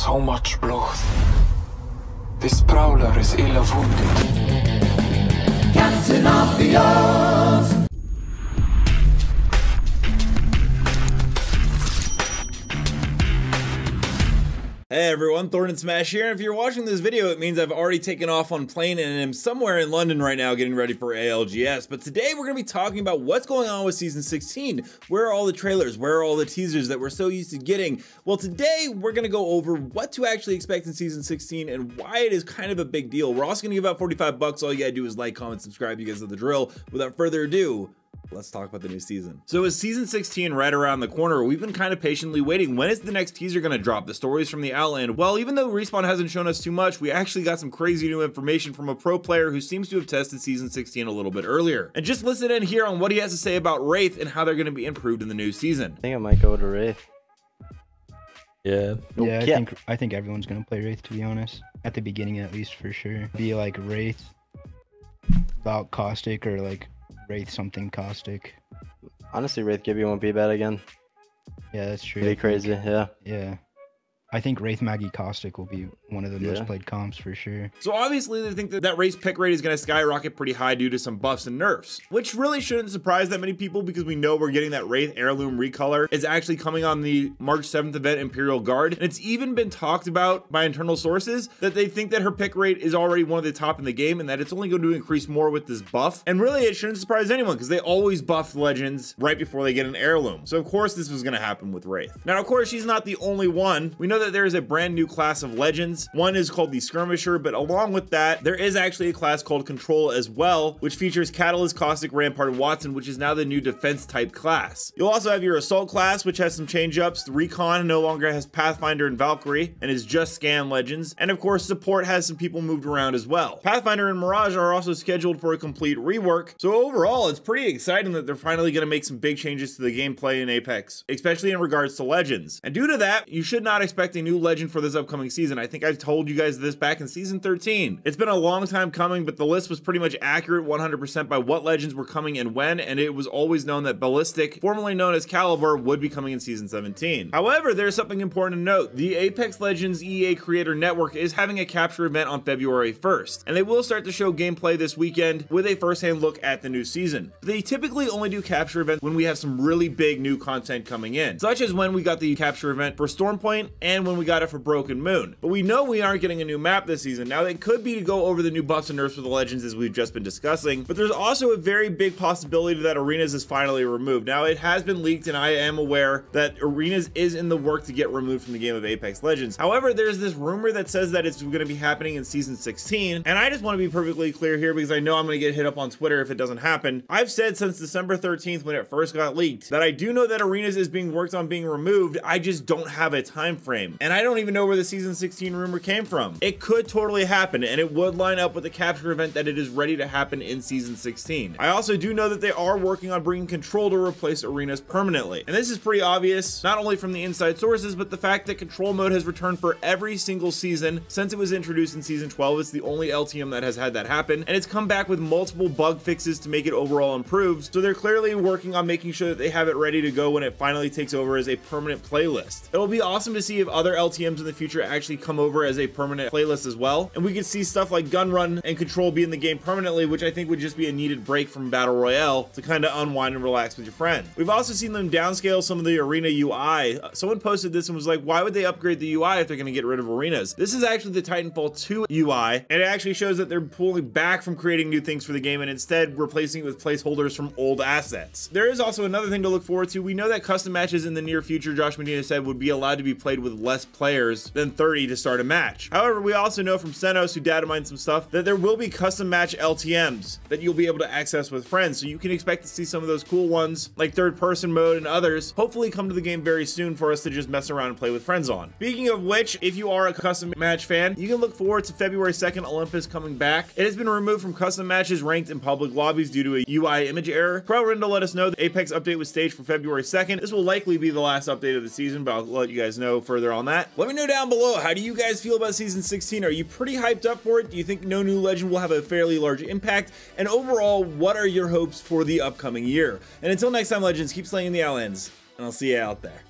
so much blood. This prowler is ill wounded. Captain of the Earth! Hey everyone, Thordan Smash here, and if you're watching this video, it means I've already taken off on plane and am somewhere in London right now getting ready for ALGS. But today we're going to be talking about what's going on with Season 16. Where are all the trailers? Where are all the teasers that we're so used to getting? Well, today we're going to go over what to actually expect in Season 16 and why it is kind of a big deal. We're also going to give out 45 bucks. All you gotta do is like, comment, subscribe. You guys know the drill. Without further ado, let's talk about the new season. So with Season 16 right around the corner, we've been kind of patiently waiting. When is the next teaser going to drop? The stories from the Outland. Well, even though Respawn hasn't shown us too much, we actually got some crazy new information from a pro player who seems to have tested Season 16 a little bit earlier. And just listen in here on what he has to say about Wraith and how they're going to be improved in the new season. I think I might go to Wraith. Yeah. Yeah, I think everyone's gonna play Wraith, to be honest. At the beginning, at least, for sure. Be like Wraith about caustic, or like Wraith something caustic. Honestly, Wraith Gibby won't be bad again. Yeah, that's true. Pretty crazy, yeah. Yeah. I think Wraith Maggie Caustic will be one of the most played comps for sure. So obviously they think that that Wraith's pick rate is going to skyrocket pretty high due to some buffs and nerfs, which really shouldn't surprise that many people because we know we're getting that Wraith heirloom recolor. It's actually coming on the March 7th event Imperial Guard, and it's even been talked about by internal sources that they think that her pick rate is already one of the top in the game and that it's only going to increase more with this buff. And really it shouldn't surprise anyone because they always buff legends right before they get an heirloom. So of course this was going to happen with Wraith. Now of course she's not the only one. We know that there is a brand new class of legends. One is called the Skirmisher, but along with that, there is actually a class called Control as well, which features Catalyst, Caustic, Rampart, and Watson, which is now the new defense type class. You'll also have your Assault class, which has some change ups. The Recon no longer has Pathfinder and Valkyrie, and is just Scan legends. And of course, Support has some people moved around as well. Pathfinder and Mirage are also scheduled for a complete rework. So overall, it's pretty exciting that they're finally going to make some big changes to the gameplay in Apex, especially in regards to legends. And due to that, you should not expect a new legend for this upcoming season. I think I've told you guys this back in Season 13. It's been a long time coming, but the list was pretty much accurate 100% by what legends were coming and when, and it was always known that Ballistic, formerly known as Caliber, would be coming in Season 17. However, there's something important to note. The Apex Legends EA Creator Network is having a capture event on February 1st, and they will start to show gameplay this weekend with a first-hand look at the new season. They typically only do capture events when we have some really big new content coming in, such as when we got the capture event for Stormpoint and when we got it for Broken Moon. But we know we aren't getting a new map this season. Now it could be to go over the new buffs and nerfs for the legends as we've just been discussing, but there's also a very big possibility that Arenas is finally removed. Now it has been leaked and I am aware that Arenas is in the work to get removed from the game of Apex Legends. However, there's this rumor that says that it's going to be happening in Season 16, and I just want to be perfectly clear here because I know I'm going to get hit up on Twitter if it doesn't happen. I've said since December 13th when it first got leaked that I do know that Arenas is being worked on being removed. I just don't have a time frame, and I don't even know where the Season 16 rumor came from. It could totally happen, and it would line up with the capture event that it is ready to happen in Season 16. I also do know that they are working on bringing Control to replace Arenas permanently, and this is pretty obvious not only from the inside sources but the fact that Control mode has returned for every single season since it was introduced in Season 12. It's the only LTM that has had that happen, and it's come back with multiple bug fixes to make it overall improved. So they're clearly working on making sure that they have it ready to go when it finally takes over as a permanent playlist. It'll be awesome to see if other LTMs in the future actually come over as a permanent playlist as well, and we could see stuff like Gun Run and Control be in the game permanently, which I think would just be a needed break from Battle Royale to kind of unwind and relax with your friend. We've also seen them downscale some of the arena UI. Someone posted this and was like, why would they upgrade the UI if they're going to get rid of arenas? This is actually the Titanfall 2 UI, and it actually shows that they're pulling back from creating new things for the game and instead replacing it with placeholders from old assets. There is also another thing to look forward to. We know that custom matches in the near future, Josh Medina said, would be allowed to be played with less players than 30 to start a match. However, we also know from Senos, who data mined some stuff, that there will be custom match LTMs that you'll be able to access with friends. So you can expect to see some of those cool ones like third person mode and others hopefully come to the game very soon for us to just mess around and play with friends on. Speaking of which, if you are a custom match fan, you can look forward to February 2nd Olympus coming back. It has been removed from custom matches ranked in public lobbies due to a UI image error. Kralrindo let us know the Apex update was staged for February 2nd. This will likely be the last update of the season, but I'll let you guys know further on that. Let me know down below, how do you guys feel about Season 16? Are you pretty hyped up for it? Do you think no new legend will have a fairly large impact? And overall, what are your hopes for the upcoming year? And until next time, legends, keep slaying the Outlands, and I'll see you out there.